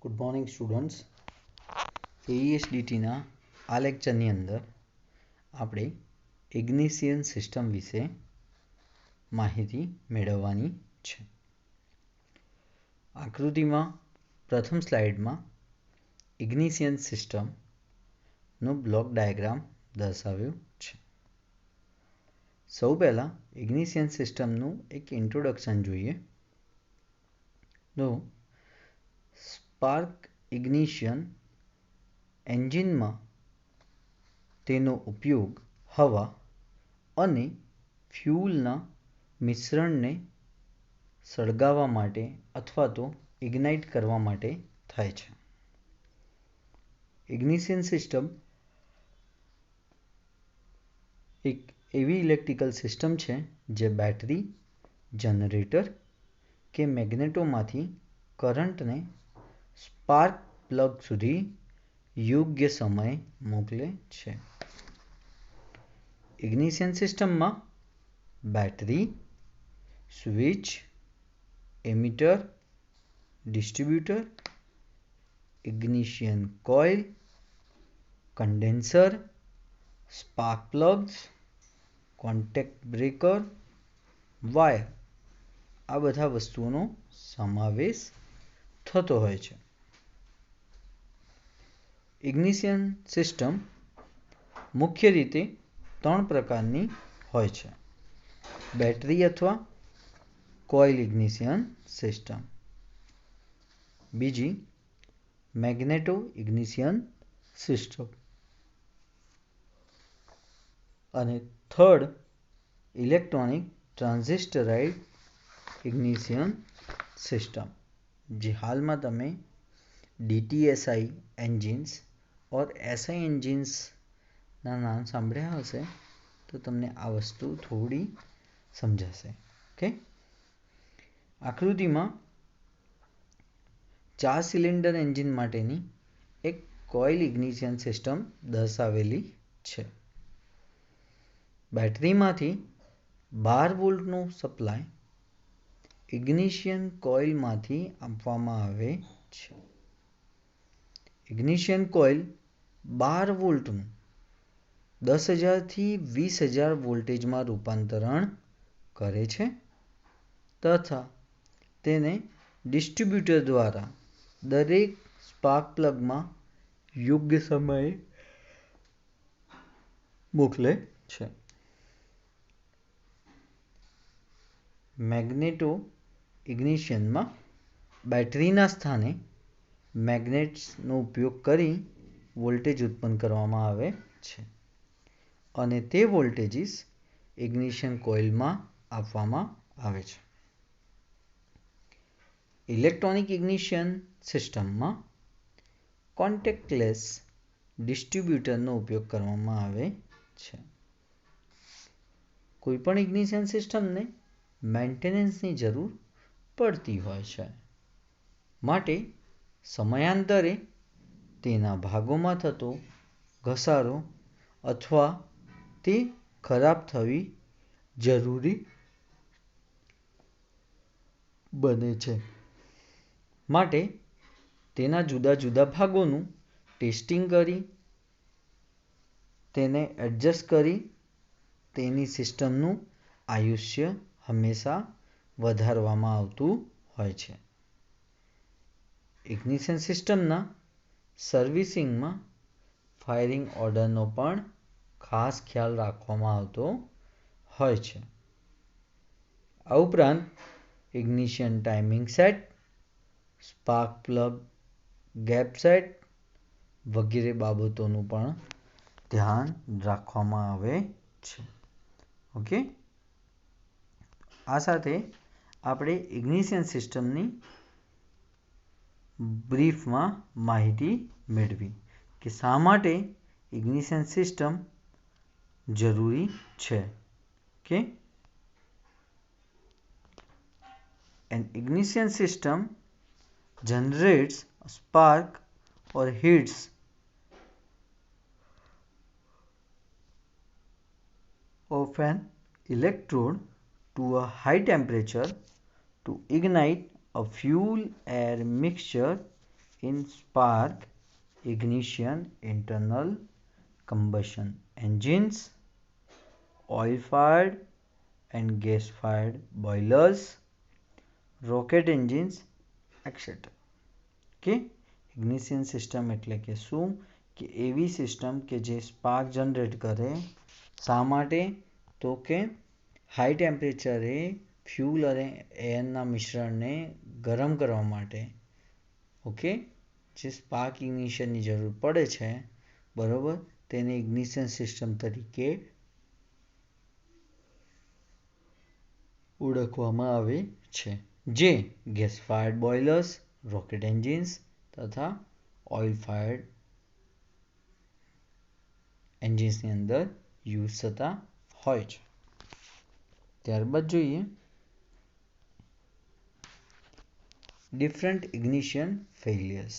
Good morning students. AESDTના આ લેક્ચરની અંદર આપણે ઇગ્નિશિયન સિસ્ટમ વિશે માહિતી મેળવવાની છે. આકૃતિમાં પ્રથમ સ્લાઇડમાં ઇગ્નિશિયન સિસ્ટમનો બ્લોક ડાયાગ્રામ દર્શાવ્યો છે. સૌ પહેલાં ઇગ્નિશિયન સિસ્ટમનું એક ઇન્ટ્રોડક્શન જોઈએ. તો સ્પાર્ક ઇગ્નિશન એન્જિનમાં તેનો ઉપયોગ હવા અને ફ્યુઅલના મિશ્રણને સળગાવવા માટે અથવા તો ઇગ્નાઇટ કરવા માટે થાય છે. ઇગ્નિશન સિસ્ટમ એક એવી ઇલેક્ટ્રિકલ સિસ્ટમ છે જે બેટરી, જનરેટર કે મેગ્નેટોમાંથી કરંટને સ્પાર્ક પ્લગ સુધી યોગ્ય સમયે મોકલે છે. ઇગ્નિશન સિસ્ટમમાં battery, switch, ammeter, distributor, ignition coil, condenser, spark plugs, contact breaker, wire આ બધા વસ્તુઓનો સમાવેશ થતો હોય છે. ઇગ્નિશન સિસ્ટમ મુખ્ય રીતે 3 પ્રકારની હોય છે. બેટરી અથવા કોઇલ ઇગ્નિશન સિસ્ટમ, બીજી મેગ્નેટો ઇગ્નિશન સિસ્ટમ અને થર્ડ ઇલેક્ટ્રોનિક ટ્રાન્ઝિસ્ટરાઇઝ્ડ ઇગ્નિશન સિસ્ટમ, જે હાલમાં તમે DTSI એન્જિન્સ ઓર SI એન્જિન્સના નામ સાંભળ્યા હશે તો તમને આ વસ્તુ થોડી સમજાશે. ઓકે, આકૃતિમાં 4 સિલિન્ડર એન્જિન માટેની એક કોઇલ ઇગ્નિશન સિસ્ટમ દર્શાવેલી છે. બેટરીમાંથી 12 વોલ્ટનો સપ્લાય ઇગ્નિશન કોઇલમાંથી આપવામાં આવે છે. ઇગ્નિશન કોઇલ 12 વોલ્ટનું 10,000 થી 20,000 વોલ્ટેજમાં રૂપાંતરણ કરે છે તથા તેને ડિસ્ટ્રીબ્યુટર દ્વારા દરેક સ્પાર્ક પ્લગમાં યોગ્ય સમયે મોકલે છે. મેગ્નેટો ઇગ્નિશનમાં બેટરીના સ્થાને મેગ્નેટ્સનો ઉપયોગ કરી વોલ્ટેજ ઉત્પન્ન કરવામાં આવે છે અને તે વોલ્ટેજીસ ઇગ્નિશન કોઇલમાં આપવામાં આવે છે. ઇલેક્ટ્રોનિક ઇગ્નિશન સિસ્ટમમાં કોન્ટેક્ટલેસ ડિસ્ટ્રીબ્યુટરનો ઉપયોગ કરવામાં આવે છે. કોઈપણ ઇગ્નિશન સિસ્ટમને મેન્ટેનન્સની જરૂર પડતી હોય છે, માટે સમયાંતરે તેના ભાગોમાં થતો ઘસારો અથવા તે ખરાબ થવી જરૂરી બને છે. માટે તેના જુદા જુદા ભાગોનું ટેસ્ટિંગ કરી તેને એડજસ્ટ કરી તેની સિસ્ટમનું આયુષ્ય હંમેશા વધારવામાં આવતું હોય છે. ઇગ્નિશન સિસ્ટમના સર્વિસિંગમાં ફાયરિંગ ઓર્ડરનો પણ ખાસ ખ્યાલ રાખવામાં આવતો હોય છે. આ ઉપરાંત ignition timing set, spark plug gap set વગેરે બાબતોનું પણ ધ્યાન રાખવામાં આવે છે. ઓકે, આ સાથે આપણે ઇગ્નિશન સિસ્ટમની બ્રીફમાં માહિતી મેળવી કે શા માટે ઇગ્નિશન સિસ્ટમ જરૂરી છે. Okay, an ignition system generates a spark or heats of an electrode to a high temperature to ignite a fuel air mixture in spark ignition internal combustion engines, oil-fired and gas-fired boilers, rocket engines, etc. કે ignition system એટલે કે શું કે એવી system કે જે spark generate કરે. શા માટે? તો કે હાઈ ટેમ્પરેચરે ફ્યુલ અને એરના મિશ્રણને ગરમ કરવા માટે ઓકે જે સ્પાર્ક ઇગ્નિશનની જરૂર પડે છે બરોબર તેને ઇગ્નિશન સિસ્ટમ તરીકે ઓળખવામાં આવે છે જે ગેસ ફાયર્ડ બોઇલર્સ, રોકેટ એન્જિન્સ તથા ઓઇલ ફાયર્ડ એન્જિન્સની અંદર યુઝ થતા હોય છે. ત્યારબાદ જોઈએ ડિફરન્ટ ઇગ્નિશન ફેલિયર્સ.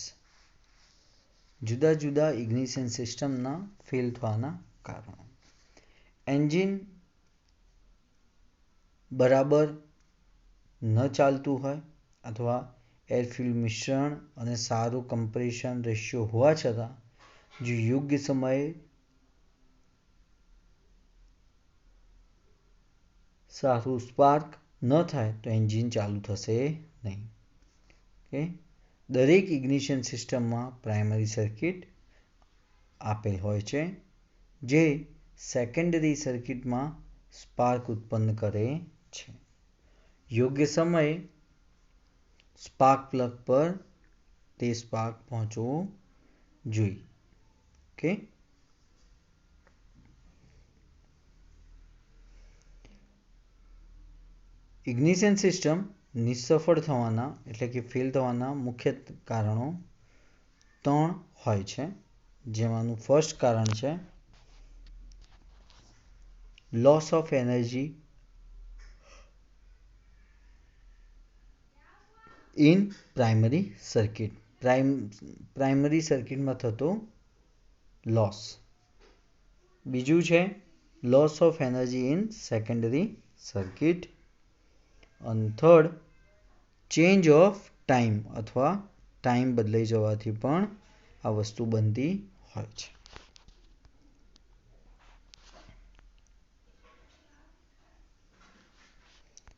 જુદા જુદા ઇગ્નિશન સિસ્ટમના ફેલ થવાના કારણો. એન્જિન બરાબર ન ચાલતું હોય અથવા એર ફ્યુલ મિશ્રણ અને સારું કમ્પ્રેશન રેશિયો હોવા છતાં જો યોગ્ય સમયે સારું સ્પાર્ક ન થાય તો એન્જિન ચાલુ થશે નહીં. ઓકે દરેક ઇગ્નિશન સિસ્ટમમાં પ્રાઇમરી સર્કિટ આપેલ હોય છે જે સેકન્ડરી સર્કિટમાં સ્પાર્ક ઉત્પન્ન કરે છે. યોગ્ય સમયે સ્પાર્ક પ્લગ પર તે સ્પાર્ક પહોંચવો જોઈએ. ઓકે ઇગ્નિશન સિસ્ટમ નિષ્ફળ થવાના એટલે કે ફેલ થવાના મુખ્ય કારણો 3 હોય છે જેમાંનું ફર્સ્ટ કારણ છે loss of energy in primary circuit. Primary સર્કિટમાં થતો લોસ. બીજું છે loss of energy in secondary circuit. અને થર્ડ ચેન્જ ઓફ ટાઈમ અથવા ટાઈમ બદલાઈ જવાથી પણ આ વસ્તુ બનતી હોય છે.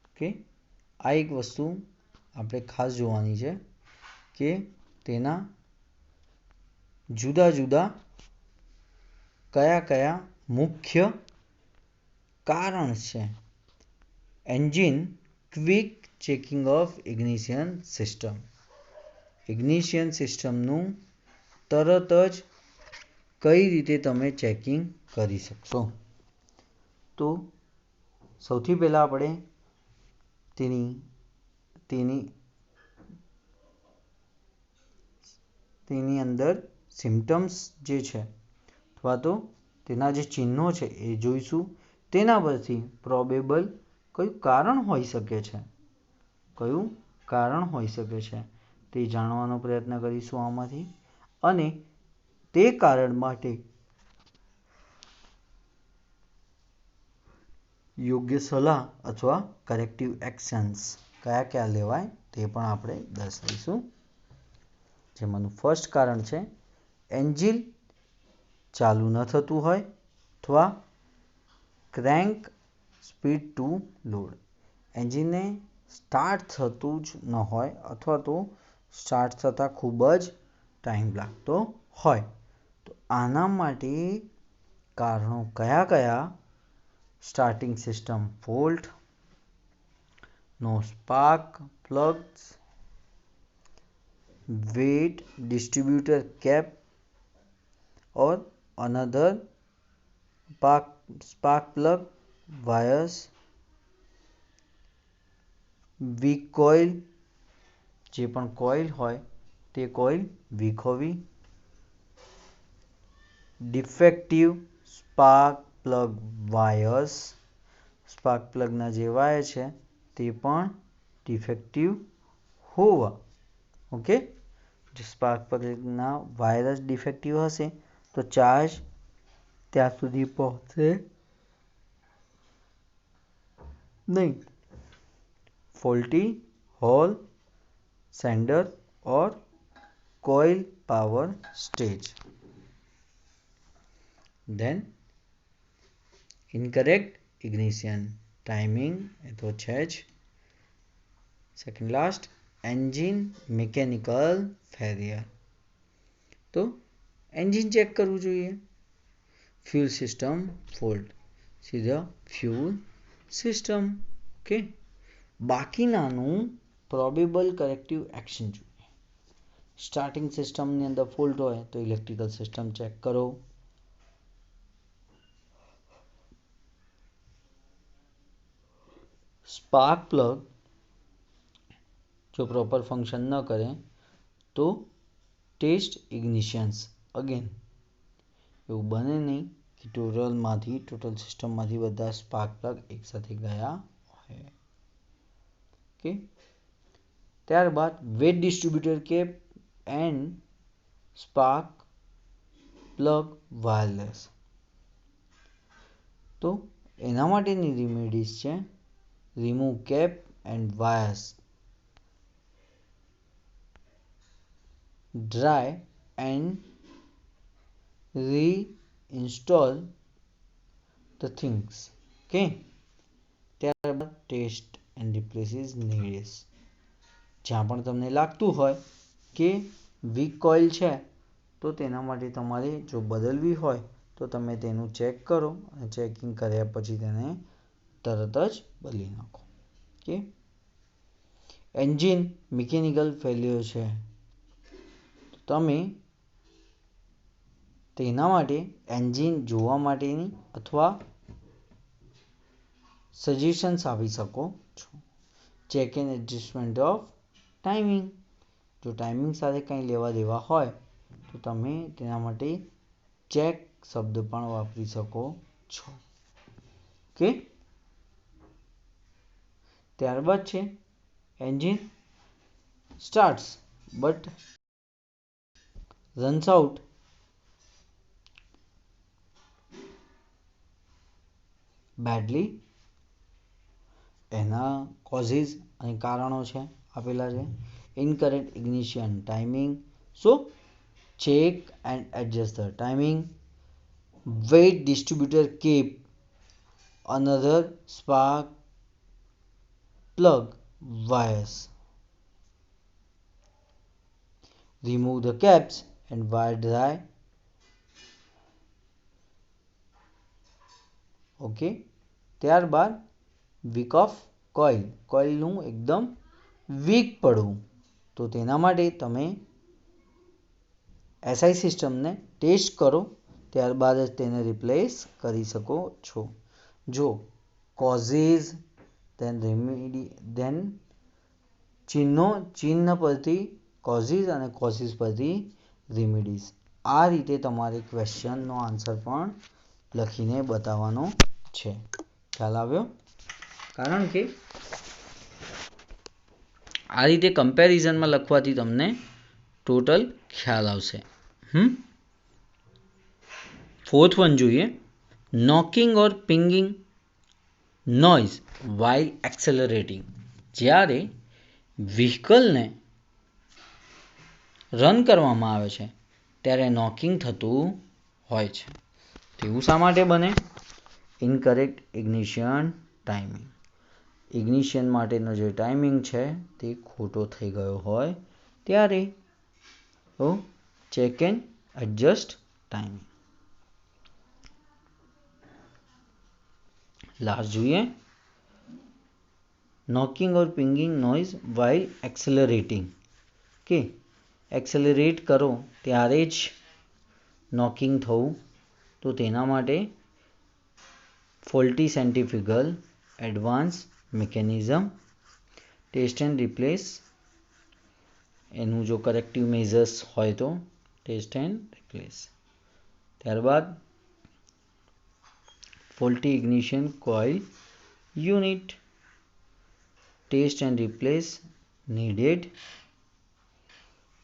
ઓકે આ એક વસ્તુ આપણે ખાસ જોવાની છે કે તેના જુદા જુદા કયા કયા મુખ્ય કારણ છે. Engine quick checking of ignition system. Ignition સિસ્ટમનું તરત જ કઈ રીતે તમે ચેકિંગ કરી શકશો? તો સૌથી પહેલા આપણે તેની અંદર સિમ્ટમ્સ જે છે અથવા તો તેના જે ચિહ્નો છે એ જોઈશું. તેના પરથી પ્રોબેબલ કયું કારણ હોઈ શકે છે તે જાણવાનો પ્રયત્ન કરીશું આમાંથી. અને તે કારણ માટે યોગ્ય સલાહ અથવા કરેક્ટિવ એક્શન્સ કયા લેવાય તે પણ આપણે દર્શાવીશું. જેમાંનું ફર્સ્ટ કારણ છે એન્જિન ચાલુ ન થતું હોય અથવા ક્રેન્ક સ્પીડ ટુ લોડ. એન્જિનને સ્ટાર્ટ થતું જ ન હોય અથવા તો સ્ટાર્ટ થતાં ખૂબ જ ટાઈમ લાગતો હોય. તો આના માટે કારણો કયા? Starting system fault, no spark plugs, wet distributor cap or another spark plug wires, weak coil જે પણ કોઇલ હોય તે કોઇલ વીક હોવી, defective spark plug wires spark પ્લગના જે વાયર છે તે પણ ડિફેક્ટિવ હોવા. ઓકે જો સ્પાર્ક પ્લગના વાયર જ ડિફેક્ટિવ હશે તો ચાર્જ ત્યાં સુધી પહોંચશે નહીં. Faulty hall sender or coil power stage. Then incorrect ignition timing એ તો છે જ. Second last engine mechanical failure. તો એન્જિન ચેક કરવું જોઈએ. ફ્યુલ સિસ્ટમ ફોલ્ટ, સીધા ફ્યુલ સિસ્ટમ. ઓકે, બાકીનાનું પ્રોબેબલ કરેક્ટિવ એક્શન જોઈએ. સ્ટાર્ટિંગ સિસ્ટમની અંદર ફોલ્ટ હોય તો ઇલેક્ટ્રિકલ સિસ્ટમ ચેક કરો. સ્પાર્ક પ્લગ જો પ્રોપર ફંક્શન ન કરે તો ટેસ્ટ ઇગ્નિશન્સ. અગેન એવું બને નહીં કે ટોટલ સિસ્ટમમાંથી બધા સ્પાર્ક પ્લગ એકસાથે ગયા હોય. ઓકે, ત્યારબાદ wet distributor cap and spark plug wireless. તો એના માટેની રેમેડીઝ છે remove cap and wires, dry and reinstall the things. Okay, ત્યારબાદ test and replace is needed. જ્યાં પણ તમને લાગતું હોય કે વીક કોઇલ છે તો તેના માટે તમારે જો બદલવી હોય તો તમે તેનું ચેક કરો અને ચેકિંગ કર્યા પછી તેને તરત જ બદલી નાખો. ઓકે, એન્જિન મિકેનિકલ ફેલ્યોર છે, તમે તેના માટે એન્જિન જોવા માટેની અથવા સજેશન્સ આપી શકો છો. Check and adjustment of timing, જો ટાઈમિંગ સાથે કંઈ લેવા દેવા હોય તો તમે તેના માટે ચેક શબ્દ પણ વાપરી શકો છો. ઓકે, ત્યારબાદ છે engine starts but runs out badly. એના કોઝિસ અને કારણો છે આપેલા છે. Incorrect ignition timing, so check and adjust the timing. Wet distributor cap, another spark plug wires. Remove the caps and wire dry. Okay, ત્યારબાદ week of coil, કોઇલનું એકદમ week પડવું, તો તેના માટે તમે એસઆઈ સિસ્ટમને ટેસ્ટ કરો, ત્યારબાદ જ તેને રિપ્લેસ કરી શકો છો. જો કોઝિસ દેન ચિહ્ન પરથી કોઝિસ અને કોઝિસ પરથી રેમેડીઝ. આ રીતે તમારે ક્વેશ્ચનનો આન્સર પણ લખીને બતાવવાનો છે. ખ્યાલ આવ્યો? કારણ કે આ રીતે કમ્પેરિઝનમાં લખવાથી તમને ટોટલ ખ્યાલ આવશે. ફોર્થ વન જોઈએ, નોકિંગ ઓર પિંગિંગ નોઇઝ વાઇલ એક્સેલરેટિંગ. જ્યારે વ્હીકલને રન કરવામાં આવે છે ત્યારે નોકિંગ થતું હોય છે. તેવું શા માટે બને? ઇનકરેક્ટ ઇગ્નિશન ટાઈમિંગ, ઇગ્નિશન માટેનો જે ટાઈમિંગ છે તે ખોટો થઈ ગયો હોય ત્યારે. તો check and adjust timing. Last જોઈએ, નોકિંગ ઓર પિંગિંગ નોઇઝ વાઇલ એક્સેલરેટિંગ. કે એક્સેલરેટ કરો ત્યારે જ નોકિંગ થવું, તો તેના માટે faulty centrifugal advance mechanism, test and replace. એનું જો કરેક્ટિવ મેઝર્સ હોય તો ટેસ્ટ એન્ડ રિપ્લેસ. ત્યારબાદ faulty ignition coil unit, test and replace needed.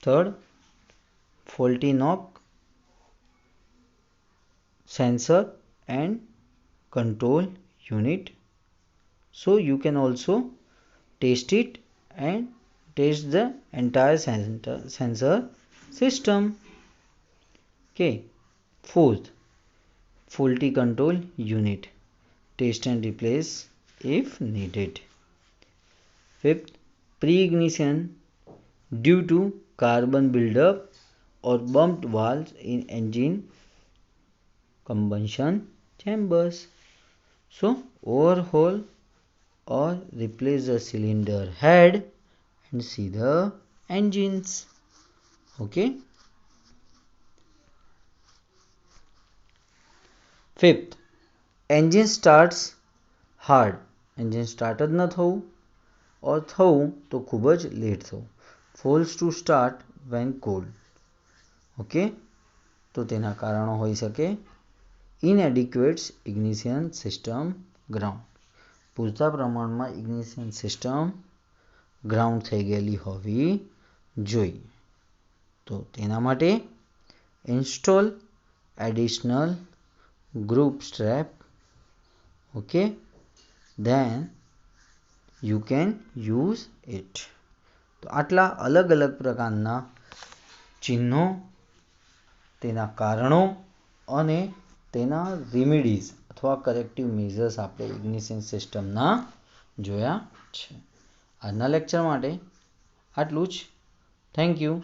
Third, faulty knock sensor and control unit. So you can also test it and test the entire sensor system. Okay. Fourth, faulty control unit. Test and replace if needed. Fifth, pre-ignition due to carbon buildup or bumped valves in engine combustion chambers. So overhaul or replace the cylinder head and see the engines. Okay. Fifth, engine starts hard. engine start જ ન થવું or થવું તો ખૂબ જ late થવું. Fails to start when cold. Okay, તો તેના કારણો હોઈ શકે inadequate ignition system ground. પૂરતા પ્રમાણમાં ignition system ગ્રાઉન્ડ થઈ ગયેલી હોવી જોઈએ. તો તેના માટે install additional group strap. Okay, then you can use it. તો આટલા અલગ અલગ પ્રકારના ચિહ્નો, તેના કારણો અને તેના રિમેડીઝ અથવા કરેક્ટિવ મેઝર્સ આપણે ઇગ્નિશન સિસ્ટમના જોયા છે. આજના લેક્ચર માટે આટલું જ. Thank you.